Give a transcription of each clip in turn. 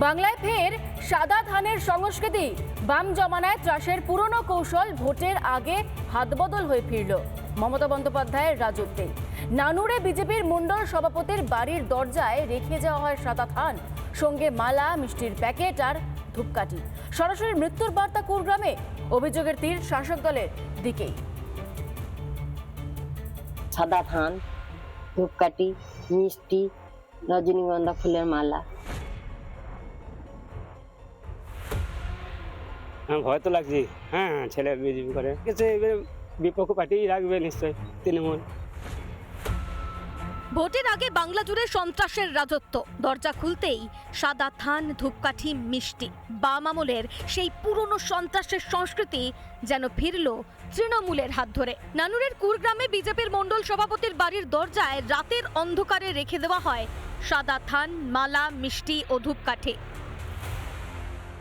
বাংলায় ফের সাদা ধানের সংস্কৃতি। বাম জমানায় ত্রাসের পুরনো কৌশল ভোটের আগে হাতবদল হয়ে ফিরল মমতা বন্দ্যোপাধ্যায়ের রাজত্বে। নানুরে বিজেপির মণ্ডল সভাপতির বাড়ির দরজায় রেখে যাওয়া হয় সাদা ধান, সঙ্গে মালা, মিষ্টির প্যাকেট আর ধূপকাঠি। সরাসরি মৃত্যুর বার্তা কুড়গ্রামে। অভিযোগের তীর শাসক দলের দিকেই। সাদা ধান, ধূপকাঠি, মিষ্টি, রজনীগন্ধা ফুলের মালা। ভয় তো লাগছে। হ্যাঁ, ছেলে বিজেপি করে বিপক্ষ পার্টি রাখবে নিশ্চয়ই, তৃণমূল। ভোটের আগে বাংলা জুড়ে সন্ত্রাসের রাজত্ব। দরজা খুলতেই সাদা ধান, ধূপকাঠি, মিষ্টি। বাম আমলের সেই পুরনো সন্ত্রাসের সংস্কৃতি যেন ফিরল তৃণমূলের হাত ধরে। নানুরের কুড়গ্রামে বিজেপির মণ্ডল সভাপতির বাড়ির দরজায় রাতের অন্ধকারে রেখে দেওয়া হয় সাদা ধান, মালা, মিষ্টি ও ধূপকাঠি।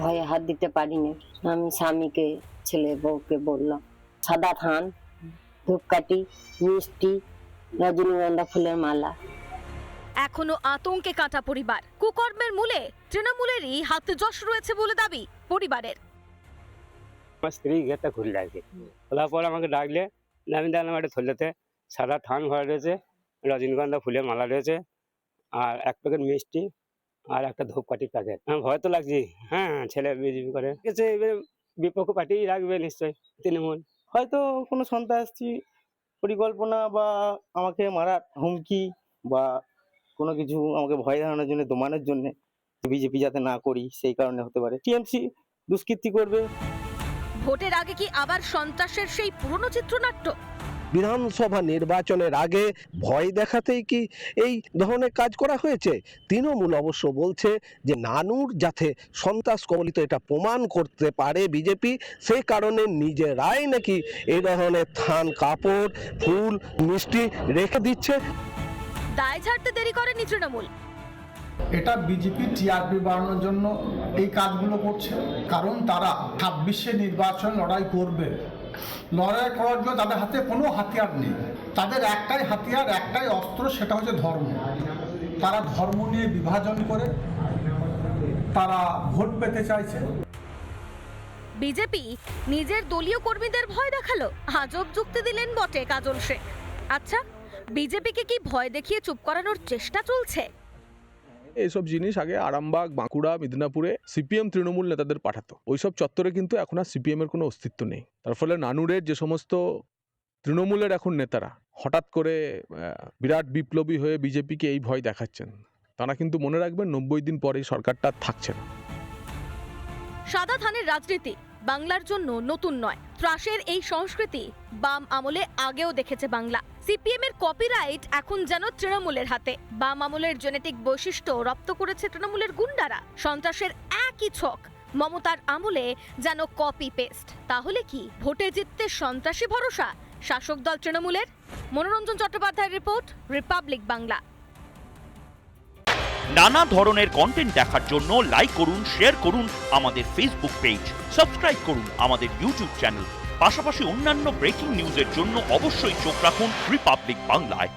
ভয়ে হাত দিতে পারিনি। আমি স্বামীকে, ছেলে বউকে বললাম সাদা ধান, ধূপকাঠি, মিষ্টি, রজনীগন্ধা ফুলের মালা। এখনো আতঙ্কে কাটা পরিবার। কুকর্মের মূলে তৃণমূলেরই হাত যশ রয়েছে বলে দাবি পরিবারের। আমার স্ত্রী গেটটা খুলে রাখে, খোলার পর আমাকে ডাকলে আমি দেখলাম একটা থলেতে সাদা ধান ভরা রয়েছে, রজনীগন্ধা ফুলের মালা রয়েছে, আর এক প্যাকেট মিষ্টি আর একটা ধূপকাঠির প্যাকেট। ভয় তো লাগছে। হ্যাঁ, ছেলে বিজেপি করে বিপক্ষ পার্টি রাখবে নিশ্চয়ই, তৃণমূল। হয়তো কোনো সন্ত্রাসী পরিকল্পনা বা আমাকে মারার হুমকি বা কোনো কিছু আমাকে ভয় দেখানোর জন্য, দমানোর জন্য, বিজেপি যাতে না করি সেই কারণে হতে পারে। টিএমসি দুষ্কৃতি করবে। ভোটের আগে কি আবার সন্ত্রাসের সেই পুরনো চিত্রনাট্য? বিধানসভা নির্বাচনের আগে ভয় দেখাতেই কি এই ধরনের কাজ করা হয়েছে? তৃণমূল অবশ্য বলছে যে নানুর যাতে সন্ত্রাস কবলিত এটা প্রমাণ করতে পারে বিজেপি, সেই কারণে নিজেরাই নাকি এই ধরনের থান, কাপড়, ফুল, মিষ্টি রেখে দিচ্ছে। দায় ছাড়তে দেরি করেনি তৃণমূল। এটা বিজেপি টিআরপি বাড়ানোর জন্য এই কাজগুলো করছে, কারণ তারা 26-এ নির্বাচন লড়াই করবে। লড়াই করার জন্য তাদের হাতে কোনো হাতিয়ার নেই। তাদের একটাই হাতিয়ার, একটাই অস্ত্র, সেটা হচ্ছে ধর্ম। তারা ধর্ম নিয়ে বিভাজন করে তারা ভোট পেতে চাইছে। বিজেপি নিজের দলীয় কর্মীদের ভয় দেখালো। আজব যুক্তি দিলেন বটে কাজল শেখ। আচ্ছা, বিজেপিকে কি ভয় দেখিয়ে চুপ করানোর চেষ্টা চলছে? এইসব জিনিস আগে আরামবাগ, বাঁকুড়া, মিদনাপুরে সিপিএম তৃণমূল নেতাদের পাঠাতো। ওইসব চত্বরে কিন্তু এখন আর সিপিএম এর কোনো অস্তিত্ব নেই। তার ফলে নানুরের যে সমস্ত তৃণমূলের এখন নেতারা হঠাৎ করে বিরাট বিপ্লবী হয়ে বিজেপিকে এই ভয় দেখাচ্ছেন, তারা কিন্তু মনে রাখবেন 90 দিন পরে সরকারটা থাকছে না। সাদা ধানের রাজনীতি বাংলার জন্য নতুন নয়। ত্রাসের এই সংস্কৃতি বাম আমলে আগেও দেখেছে বাংলা। সিপিএম এর কপিরাইট এখন যেন তৃণমূলের হাতে। বাম আমলের জেনেটিক বৈশিষ্ট্য রপ্ত করেছে তৃণমূলের গুন্ডারা। সন্ত্রাসের একই ছক মমতার আমলে যেন কপি পেস্ট। তাহলে কি ভোটে জিততে সন্ত্রাসী ভরসা শাসক দল তৃণমূলের? মনোরঞ্জন চট্টোপাধ্যায়ের রিপোর্ট, রিপাবলিক বাংলা। নানা ধরনের কন্টেন্ট দেখার জন্য লাইক করুন, শেয়ার করুন আমাদের ফেসবুক পেজ, সাবস্ক্রাইব করুন আমাদের ইউটিউব চ্যানেল। পাশাপাশি অন্যান্য ব্রেকিং নিউজের জন্য অবশ্যই চোখ রাখুন রিপাবলিক বাংলায়।